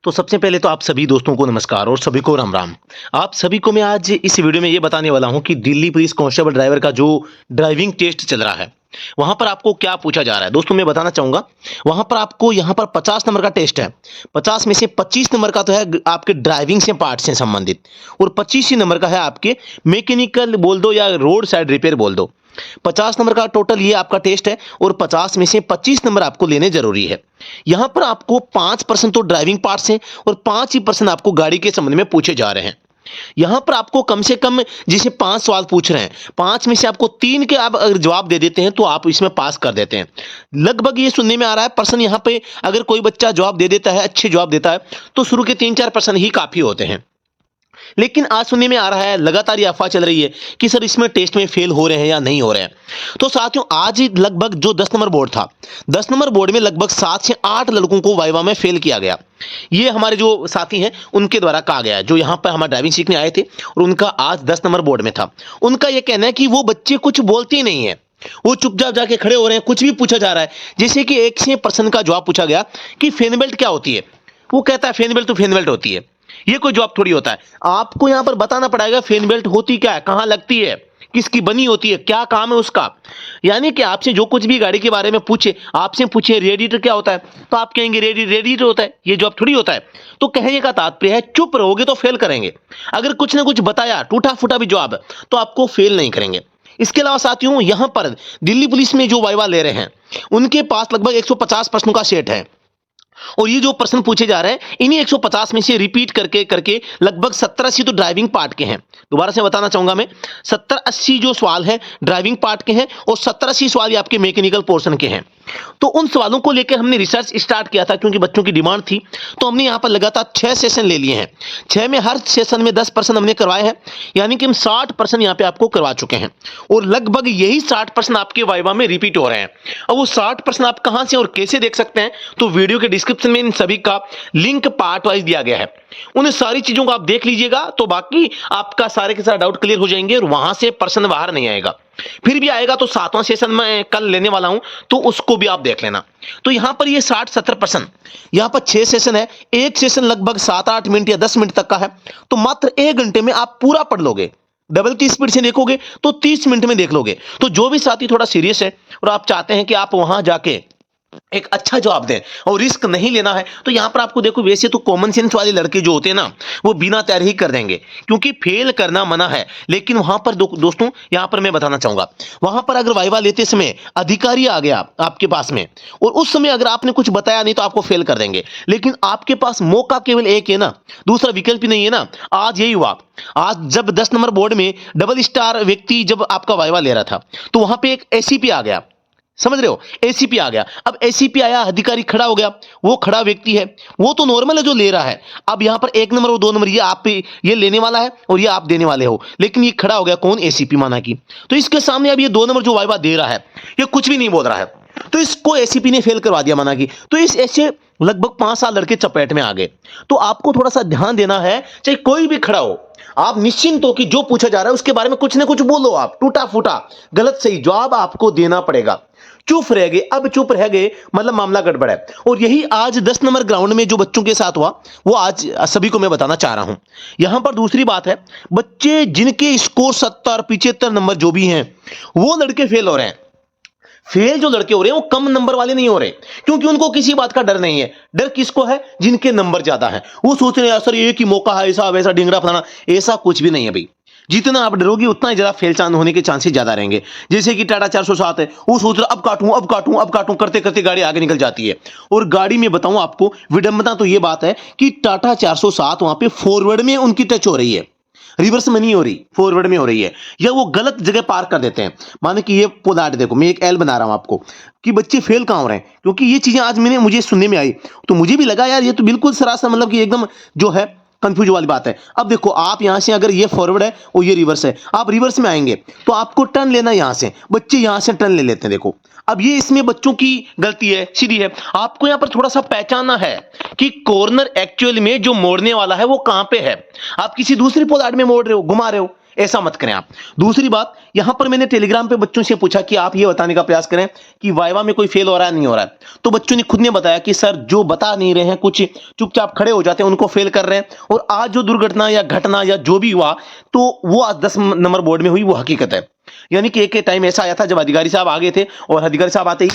तो सबसे पहले तो आप सभी दोस्तों को नमस्कार और सभी को राम राम। आप सभी को मैं आज इस वीडियो में ये बताने वाला हूँ कि दिल्ली पुलिस कांस्टेबल ड्राइवर का जो ड्राइविंग टेस्ट चल रहा है, वहाँ पर आपको क्या पूछा जा रहा है। दोस्तों मैं बताना चाहूँगा, वहाँ पर आपको यहाँ पर 50 नंबर का टेस्ट है। 50 में से 25 नंबर का तो है आपके ड्राइविंग से पार्ट से संबंधित, और 25 ही नंबर का है आपके मैकेनिकल बोल दो या रोड साइड रिपेयर बोल दो। 50 नंबर का टोटल ये आपका टेस्ट है, और 50 में से 25 नंबर आपको लेने जरूरी है। यहाँ पर आपको 5% तो ड्राइविंग पार्ट से और 5% आपको गाड़ी के संबंध में पूछे जा रहे हैं। यहाँ पर आपको कम से कम जिसे 5 सवाल पूछ रहे हैं, 5 में से आपको 3 के आप अगर जवाब दे देते हैं तो आप इसमें पास कर देते हैं। लगभग ये सुनने में आ रहा है पर्सन यहाँ पे अगर कोई बच्चा जवाब दे देता है, अच्छे जवाब देता है, तो शुरू के 3-4% ही काफी होते हैं। लेकिन आज सुनने में आ रहा है, लगातार ये अफवाह चल रही है कि सर इसमें टेस्ट में फेल हो रहे हैं या नहीं हो रहे हैं। तो साथियों आज ही लगभग जो 10 नंबर बोर्ड था, 10 नंबर बोर्ड में लगभग 7 से 8 लड़कों को वाइवा में फेल किया गया। ये हमारे जो साथी हैं उनके द्वारा कहा गया है, जो यहाँ पर हमारे ड्राइविंग सीखने आए थे और उनका आज 10 नंबर बोर्ड में था। उनका यह कहना है कि वो बच्चे कुछ बोलते ही नहीं है, वो चुपचाप जाके खड़े हो रहे हैं। कुछ भी पूछा जा रहा है, जैसे कि एक से पर्सन का जवाब पूछा गया कि फेन बेल्ट क्या होती है, वो कहता है फेन बेल्ट तो फेन बेल्ट होती है। ये कोई जवाब थोड़ी होता है। आपको यहां पर बताना पड़ेगा फेन बेल्ट होती क्या है, कहां लगती है, किसकी बनी होती है, क्या काम है उसका। यानी कि आपसे जो कुछ भी गाड़ी के बारे में पूछे, आपसे पूछे रेडिएटर क्या होता है, तो आप कहेंगे रेडिएटर होता है। ये जवाब थोड़ी होता है। तो कहने का तात्पर्य है चुप रहोगे तो फेल करेंगे। अगर कुछ ना कुछ बताया, टूटा फूटा भी जवाब, तो आपको फेल नहीं करेंगे। इसके अलावा साथियों यहां पर दिल्ली पुलिस में जो वाइवा ले रहे हैं, उनके पास लगभग 150 प्रश्नों का सेट है, और ये जो प्रश्न पूछे जा रहे हैं इन्हीं 150 में से रिपीट करके करके लगभग 70-80 तो ड्राइविंग पार्ट के हैं। दोबारा से बताना चाहूंगा मैं, 70-80 जो सवाल हैं ड्राइविंग पार्ट के हैं, और 70-80 सवाल ये आपके मैकेनिकल पोर्शन के हैं। तो उन सवालों को लेकर हमने रिसर्च स्टार्ट किया था, क्योंकि बच्चों की डिमांड थी। तो हमने यहाँ पर लगातार 6 सेशन ले लिए हैं। 6 में हर सेशन में 10% हमने करवाए हैं, यानी कि हम 60% यहाँ पे आपको करवा चुके हैं, और लगभग यही 60% आपके वाइवा में रिपीट हो रहे हैं। अब वो 60% आप कहां से और कैसे देख सकते हैं, तो वीडियो के डिस्क्रिप्शन में इन सभी का लिंक पार्ट वाइज दिया गया है। उन सारी चीजों को आप देख लीजिएगा, तो बाकी आपका सारे के सारे डाउट क्लियर हो जाएंगे, और वहां से प्रश्न बाहर नहीं आएगा। फिर भी आएगा तो 7वां सेशन में कल लेने वाला हूं, तो उसको भी आप देख लेना। तो यहां पर ये 60-70%, यहां पर 6 सेशन है, एक सेशन लगभग 7-8 मिनट या 10 मिनट तक का है, तो मात्र 1 घंटे में आप पूरा पढ़ लोगे। डबल की स्पीड से देखोगे तो 30 मिनट में देख लोगे। तो जो भी साथी थोड़ा सीरियस है और आप चाहते हैं कि आप वहां जाके एक अच्छा जवाब दें और रिस्क नहीं लेना है, तो यहां पर आपको देखो, वैसे तो कॉमन सेंस वाले लड़के जो होते हैं ना, वो बिना तैयारी ही कर देंगे, क्योंकि फेल करना मना है। लेकिन वहां पर दोस्तों यहां पर मैं बताना चाहूंगा, वहां पर अगर वाइवा लेते समय अधिकारी आ गया आपके पास में, और उस समय अगर आपने कुछ बताया नहीं, तो आपको फेल कर देंगे। लेकिन आपके पास मौका केवल एक है ना, दूसरा विकल्प ही नहीं है ना। आज यही हुआ, आज जब 10 नंबर बोर्ड में डबल स्टार व्यक्ति जब आपका वाइवा ले रहा था, तो वहां पे एक एसीपी आ गया, समझ रहे हो, एसीपी आ गया। अब एसीपी आया, अधिकारी खड़ा हो गया, वो खड़ा व्यक्ति है, वो तो नॉर्मल है जो ले रहा है। अब यहां पर 1 नंबर और 2 नंबर ये आप पे, ये लेने वाला है और ये आप देने वाले हो, लेकिन ये खड़ा हो गया कौन, एसीपी माना की। तो इसके सामने अब ये 2 नंबर जो वाइवा दे रहा है, ये कुछ भी नहीं बोल रहा है, तो इसको एसीपी ने फेल करवा दिया माना की। तो इस ऐसे लगभग 5 साल लड़के चपेट में आ गए। तो आपको थोड़ा सा ध्यान देना है, चाहे कोई भी खड़ा हो, आप निश्चिंत हो कि जो पूछा जा रहा है उसके बारे में कुछ ना कुछ बोलो। आप टूटा फूटा गलत सही जवाब आपको देना पड़ेगा। चुप रह गए, अब चुप रह गए मतलब मामला गड़बड़ है। और यही आज 10 नंबर ग्राउंड में जो बच्चों के साथ हुआ, वो आज सभी को मैं बताना चाह रहा हूं। यहां पर दूसरी बात है, बच्चे जिनके स्कोर 70-75 नंबर जो भी हैं, वो लड़के फेल हो रहे हैं। फेल जो लड़के हो रहे हैं वो कम नंबर वाले नहीं हो रहे, क्योंकि उनको किसी बात का डर नहीं है। डर किसको है, जिनके नंबर ज्यादा हैं। वो सोच रहे हैं सर एक ही मौका है, ऐसा वैसा डिंगरा फलाना, ऐसा कुछ भी नहीं है भाई। जितना आप डरोगे उतना ही ज्यादा फेल चांद होने के चांसेस ज्यादा रहेंगे। जैसे कि टाटा 407 है, वो सोच रहा अब काटूं अब काटूं अब काटूं, करते करते गाड़ी आगे निकल जाती है। और गाड़ी में बताऊं आपको विडंबना तो ये बात है कि टाटा 407 वहां पे फॉरवर्ड में उनकी टच हो रही है, रिवर्स में नहीं हो रही, फॉरवर्ड में हो रही है, या वो गलत जगह पार कर देते हैं। माने कि ये पोदाट देखो, मैं एक एल बना रहा हूं आपको, कि बच्चे फेल कहां हो रहे हैं, क्योंकि ये चीजें आज मुझे सुनने में आई, तो मुझे भी लगा यार ये तो बिल्कुल सरासर मतलब कि एकदम जो है कंफ्यूज वाली बात है। अब देखो आप यहां से अगर ये फॉरवर्ड है और ये रिवर्स है, आप रिवर्स में आएंगे तो आपको टर्न लेना है यहां से, बच्चे यहां से टर्न ले लेते हैं। देखो अब ये इसमें बच्चों की गलती है, सीधी है। आपको यहां पर थोड़ा सा पहचानना है कि कॉर्नर एक्चुअल में जो मोड़ने वाला है वो कहां पे है। आप किसी दूसरी पोलार्ड में मोड़ रहे हो, घुमा रहे हो, ऐसा मत करें आप। दूसरी बात, यहां पर मैंने टेलीग्राम पे बच्चों से पूछा कि आप ये बताने का प्रयास करें कि वाइवा में कोई फेल हो रहा है नहीं हो रहा है, तो बच्चों ने खुद ने बताया कि सर जो बता नहीं रहे हैं, कुछ चुपचाप खड़े हो जाते हैं, उनको फेल कर रहे हैं। और आज जो दुर्घटना या घटना या जो भी हुआ, तो वो आज 10 नंबर बोर्ड में हुई, वो हकीकत है। यानी कि एक टाइम ऐसा आया था जब अधिकारी साहब आ गए थे, और अधिकारी साहब आते ही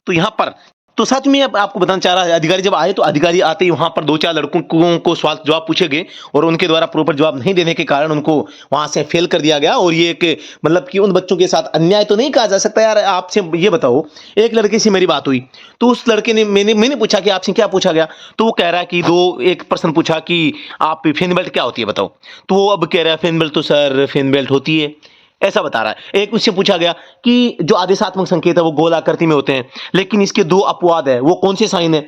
तो यहां पर तो सच में अब आपको बताना चाह रहा है, अधिकारी जब आए तो अधिकारी आते ही वहां पर 2-4 लड़कों को सवाल जवाब पूछे गए, और उनके द्वारा प्रॉपर जवाब नहीं देने के कारण उनको वहां से फेल कर दिया गया। और ये एक मतलब कि उन बच्चों के साथ अन्याय तो नहीं कहा जा सकता यार। आपसे ये बताओ, एक लड़के से मेरी बात हुई, तो उस लड़के ने मैंने पूछा कि आपसे क्या पूछा गया, तो वो कह रहा है कि एक प्रश्न पूछा कि आप फेन बेल्ट क्या होती है बताओ, तो वो अब कह रहा है फेन बेल्ट तो सर फेन बेल्ट होती है, ऐसा बता रहा है। एक उससे पूछा गया कि जो आदेशात्मक संकेत है वो गोल आकृति में होते हैं, लेकिन इसके 2 अपवाद है, वो कौन से साइन है?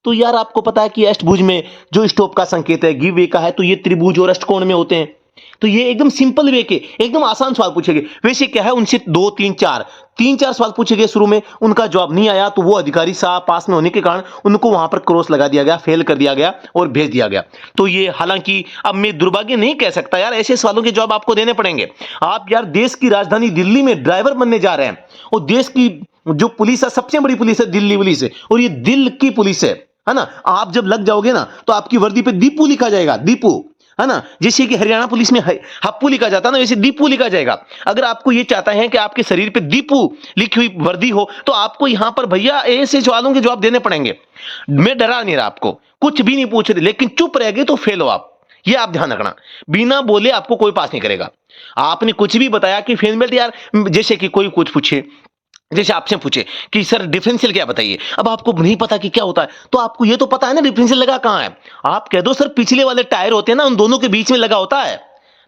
तो यार आपको पता है कि अष्टभुज में जो स्टॉप का संकेत है, गिव वे का है, तो ये त्रिभुज और अष्टकोण में होते हैं। तो ये एकदम सिंपल वे के एकदम आसान सवाल पूछे गए। वैसे क्या है, उनसे 2-3-4 सवाल पूछे गए शुरू में, उनका जवाब नहीं आया, तो वो अधिकारी साहब पास में होने के कारण उनको वहां पर क्रॉस लगा दिया गया, फेल कर दिया गया और भेज दिया गया। तो ये हालांकि अब मैं दुर्भाग्य नहीं कह सकता यार, ऐसे सवालों के जवाब आपको देने पड़ेंगे। आप यार देश की राजधानी दिल्ली में ड्राइवर बनने जा रहे हैं, और देश की जो पुलिस है, सबसे बड़ी पुलिस है दिल्ली पुलिस है, और ये दिल की पुलिस है ना। आप जब लग जाओगे ना, तो आपकी वर्दी पे दीपू लिखा जाएगा, दीपू, है ना। जैसे कि हरियाणा पुलिस में हप्पू लिखा जाता है ना, वैसे दीपू लिखा जाएगा। अगर आपको ये चाहता है कि आपके शरीर पे दीपू लिखी हुई वर्दी हो, तो आपको यहां पर भैया ऐसे सवालों के जवाब देने पड़ेंगे। मैं डरा नहीं रहा आपको, कुछ भी नहीं पूछ रहे, लेकिन चुप रह गए तो फेल हो आप, ये आप ध्यान रखना। बिना बोले आपको कोई पास नहीं करेगा। आपने कुछ भी बताया कि फेन बेल्ट यार, जैसे कि कोई कुछ पूछे, जैसे आपसे पूछे कि सर डिफरेंशियल क्या बताइए, अब आपको नहीं पता कि क्या होता है, तो आपको ये तो पता है ना डिफरेंशियल लगा कहां है। आप कह दो सर पिछले वाले टायर होते हैं ना, उन दोनों के बीच में लगा होता है,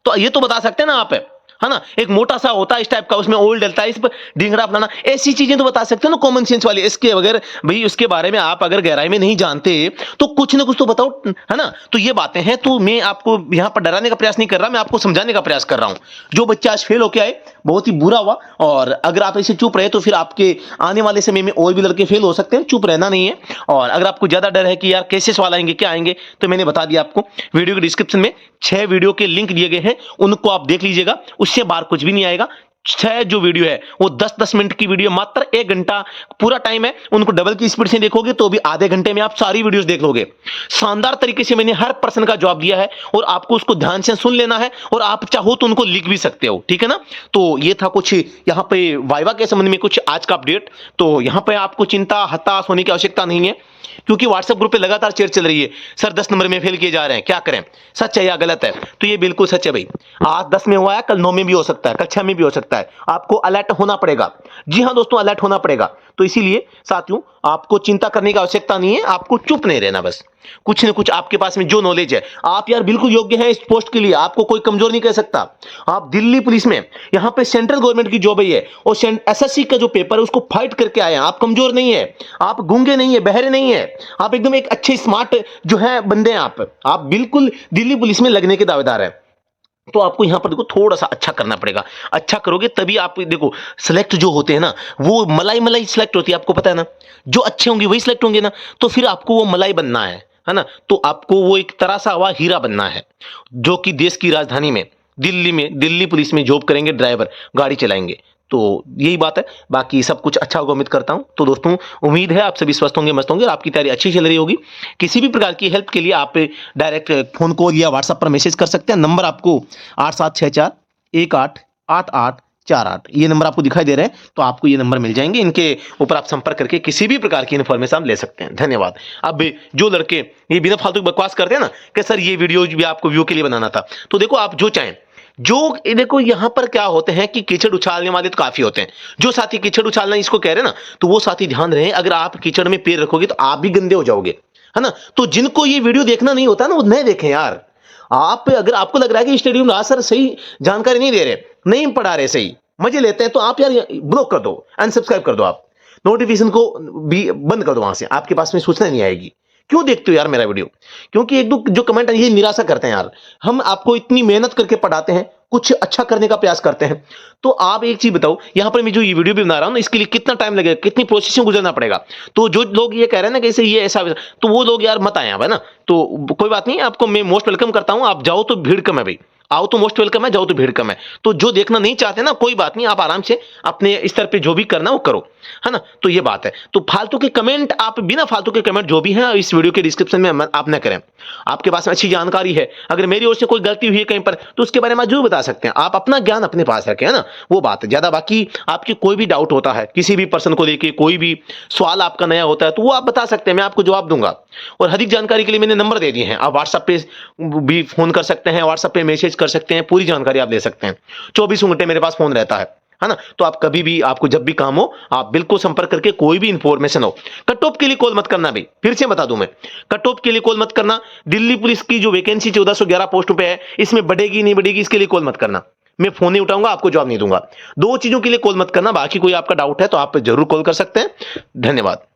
तो ये तो बता सकते हैं ना आप, है ना। एक मोटा सा होता है इस टाइप का, उसमें ऑयल डलता है, इस पर ढींगरा अपनाना, ऐसी चीजें तो बता सकते हो ना कॉमन सेंस वाली। इसके अगर भाई उसके बारे में आप अगर गहराई में नहीं जानते, तो कुछ ना कुछ तो बताओ, है ना। तो ये बातें हैं, तो मैं आपको यहां पर डराने का प्रयास नहीं कर रहा, मैं आपको समझाने का प्रयास कर रहा हूं। जो बच्चा आज फेल होके आए, बहुत ही बुरा हुआ, और अगर आप ऐसे चुप रहे तो फिर आपके आने वाले समय में और भी लड़के फेल हो सकते हैं। चुप रहना नहीं है। और अगर आपको ज्यादा डर है कि यार कैसे सवाल आएंगे, क्या आएंगे, तो मैंने बता दिया आपको, वीडियो के डिस्क्रिप्शन में 6 वीडियो के लिंक दिए गए हैं, उनको आप देख लीजिएगा, उससे बाहर कुछ भी नहीं आएगा। 6 जो वीडियो है वो 10-10 मिनट की वीडियो, मात्र 1 घंटा पूरा टाइम है, उनको डबल की स्पीड से देखोगे तो भी आधे घंटे में आप सारी वीडियोस देख लोगे। शानदार तरीके से मैंने हर प्रश्न का जवाब दिया है, और आपको उसको ध्यान से सुन लेना है, और आप चाहो तो उनको लिख भी सकते हो, ठीक है ना। तो ये था कुछ यहां पे वाइवा के संबंध में कुछ आज का अपडेट। तो यहां पे आपको चिंता हताश होने की आवश्यकता नहीं है, क्योंकि व्हाट्सएप ग्रुप पे लगातार चेयर चल रही है, सर 10 नंबर में फेल किए जा रहे हैं, क्या करें, सच है या गलत है। तो ये बिल्कुल सच है भाई, आज 10 में हुआ है, कल 9 में भी हो सकता है, कल 6 में भी हो सकता है। आपको अलर्ट होना पड़ेगा। जी हां दोस्तों, अलर्ट होना पड़ेगा। तो इसीलिए साथियों, आपको चिंता करने की आवश्यकता नहीं है, आपको चुप नहीं रहना बस। कुछ न कुछ आपके पास में जो नॉलेज है, आप यार बिल्कुल योग्य हैं इस पोस्ट के लिए, आपको कोई कमजोर नहीं कह सकता। आप दिल्ली पुलिस में, यहां पे सेंट्रल गवर्नमेंट की जॉब है, और एसएससी का जो पेपर है उसको फाइट करके आए हैं। आप कमजोर नहीं है, आप गूंगे नहीं है, बहरे नहीं है, आप एकदम एक अच्छे स्मार्ट जो है बंदे हैं। आप बिल्कुल दिल्ली पुलिस में लगने के दावेदार हैं। तो आपको यहां पर देखो थोड़ा सा अच्छा करना पड़ेगा। अच्छा करोगे तभी आप देखो सिलेक्ट जो होते हैं ना, वो मलाई मलाई सिलेक्ट होती है, आपको पता है ना। जो अच्छे होंगे वही सिलेक्ट होंगे ना, तो फिर आपको वो मलाई बनना है ना। तो आपको वो एक तरह सा हुआ हीरा बनना है, जो कि देश की राजधानी में दिल्ली पुलिस में जॉब करेंगे, ड्राइवर गाड़ी चलाएंगे। तो यही बात है, बाकी सब कुछ अच्छा होगा उम्मीद करता हूं। तो दोस्तों, उम्मीद है आप सभी स्वस्थ होंगे, मस्त होंगे, और आपकी तैयारी अच्छी चल रही होगी। किसी भी प्रकार की हेल्प के लिए आप डायरेक्ट फोन कॉल या व्हाट्सएप पर मैसेज कर सकते हैं। नंबर आपको 8764188848, ये नंबर आपको दिखाई दे रहे हैं, तो आपको ये नंबर मिल जाएंगे। इनके ऊपर आप संपर्क करके किसी भी प्रकार की इन्फॉर्मेशन आप ले सकते हैं। धन्यवाद। अब जो लड़के ये बिना फालतू की बकवास करते हैं ना कि सर ये वीडियो भी आपको व्यू के लिए बनाना था, तो देखो आप जो चाहें, जो देखो यहां पर क्या होते हैं कि कीचड़ उछालने वाले तो काफी होते हैं। जो साथी कीचड़ उछालना इसको कह रहे हैं ना, तो वो साथी ध्यान रहे, अगर आप कीचड़ में पैर रखोगे तो आप भी गंदे हो जाओगे, है ना। तो जिनको ये वीडियो देखना नहीं होता ना, वो नहीं देखें यार। आप अगर आपको लग रहा है कि स्टेडियम राज सर सही जानकारी नहीं दे रहे, नहीं पढ़ा रहे, सही मजे लेते हैं, तो आप यार ब्लॉक कर दो, अनसब्सक्राइब कर दो, आप नोटिफिकेशन को भी बंद कर दो, वहां से आपके पास में सूचना नहीं आएगी। क्यों देखते हो यार मेरा वीडियो? क्योंकि एक दो जो कमेंट है ये निराशा करते हैं यार। हम आपको इतनी मेहनत करके पढ़ाते हैं, कुछ अच्छा करने का प्रयास करते हैं। तो आप एक चीज़ बताओ, यहाँ पर मैं जो ये वीडियो भी बना रहा हूँ ना, इसके लिए कितना टाइम लगेगा, कितनी प्रोसेसिंग गुजरना पड़ेगा? तो जो लोग ये कह रहे हैं ना कि ऐसे ये ऐसा वैसा, तो वो लोग यार मत आएँ अब, है ना? तो कोई बात नहीं, आपको मैं मोस्ट वेलकम करता हूँ। आप जाओ तो भीड़ कम है भई। आओ तो मोस्ट वेलकम है, जाओ तो भीड़ कम है। तो जो देखना नहीं चाहते ना, कोई बात नहीं, आप आराम से अपने स्तर पे जो भी करना वो करो, है ना? तो ये बात है। तो फालतू के कमेंट, आप बिना फालतू के कमेंट जो भी हैं इस वीडियो के डिस्क्रिप्शन में आप ना करें। आपके पास में अच्छी जानकारी है, अगर मेरी ओर से कोई गलती हुई है कहीं पर, तो उसके बारे में आप ज़रूर बता सकते हैं। आप अपना ज्ञान अपने पास रखें, है ना? वो बात है ज़्यादा। बाकी आपकी कोई भी डाउट होता है, किसी भी पर्सन को लेके कोई भी सवाल आपका नया होता है, तो वो आप बता सकते हैं, मैं आपको जवाब दूँगा। और अधिक जानकारी के लिए मैंने नंबर दे दिए हैं। आप व्हाट्सएप पे भी फ़ोन कर सकते हैं, व्हाट्सएप पे मैसेज कर सकते हैं, पूरी जानकारी आप ले सकते हैं। 24 घंटे मेरे पास फ़ोन रहता है ना? तो आप कभी भी, आपको जब भी काम हो, आप बिल्कुल संपर्क करके कोई भी इंफॉर्मेशन हो। कट ऑफ के लिए कॉल मत करना भई, फिर से बता दूँ मैं, कट ऑफ के लिए कॉल मत करना। दिल्ली पुलिस की जो वैकेंसी 1411 पोस्टों पे है, इसमें बढ़ेगी नहीं बढ़ेगी, इसके लिए कॉल मत करना। मैं फ़ोन नहीं उठाऊँगा, आपको जवाब नहीं दूँगा। 2 चीज़ों के लिए कॉल मत करना, बाकी कोई आपका डाउट है तो आप ज़रूर कॉल कर सकते हैं। धन्यवाद।